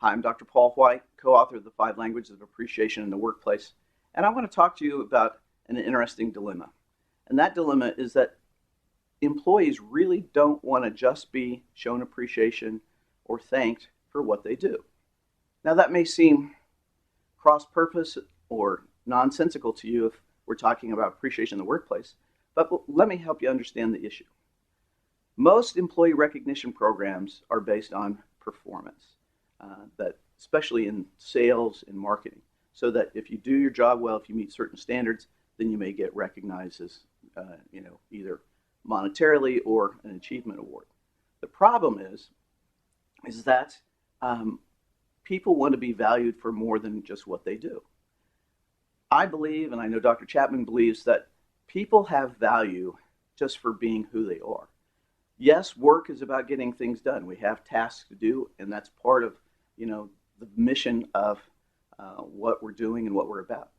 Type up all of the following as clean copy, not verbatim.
Hi, I'm Dr. Paul White, co-author of The Five Languages of Appreciation in the Workplace, and I want to talk to you about an interesting dilemma. And that dilemma is that employees really don't want to just be shown appreciation or thanked for what they do. Now, that may seem cross-purpose or nonsensical to you if we're talking about appreciation in the workplace, but let me help you understand the issue. Most employee recognition programs are based on performance, that especially in sales and marketing, so that if you do your job well, if you meet certain standards, then you may get recognized as, either monetarily or an achievement award. The problem is that people want to be valued for more than just what they do. I believe, and I know Dr. Chapman believes, that people have value just for being who they are. Yes, work is about getting things done. We have tasks to do, and that's part of, the mission of what we're doing and what we're about.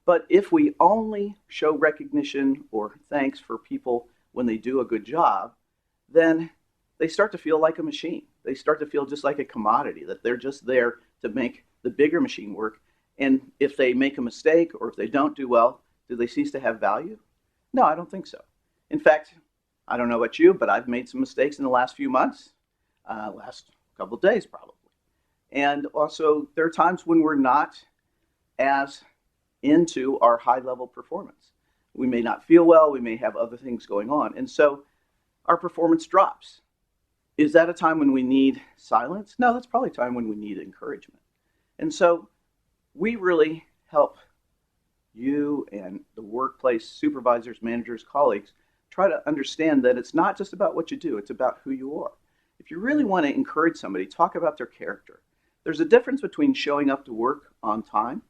But if we only show recognition or thanks for people when they do a good job, then they start to feel like a machine. They start to feel just like a commodity, that they're just there to make the bigger machine work. And if they make a mistake or if they don't do well, do they cease to have value? No, I don't think so. In fact, I don't know about you, but I've made some mistakes in the last few months, last couple of days probably. And also, there are times when we're not as into our high-level performance. We may not feel well, we may have other things going on, and so our performance drops. Is that a time when we need silence? No, that's probably a time when we need encouragement. And so we really help you and the workplace supervisors, managers, colleagues try to understand that it's not just about what you do, it's about who you are. If you really want to encourage somebody, talk about their character. There's a difference between showing up to work on time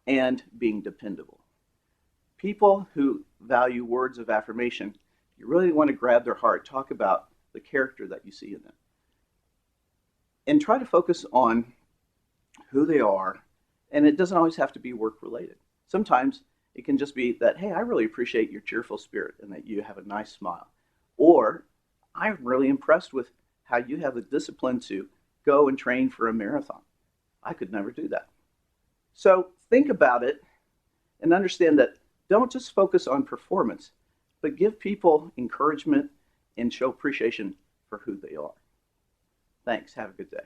and being dependable. People who value words of affirmation, you really want to grab their heart, talk about the character that you see in them. And try to focus on who they are, and it doesn't always have to be work related. Sometimes it can just be that, hey, I really appreciate your cheerful spirit and that you have a nice smile. Or, I'm really impressed with how you have the discipline to go and train for a marathon. I could never do that. So think about it and understand that don't just focus on performance, but give people encouragement and show appreciation for who they are. Thanks. Have a good day.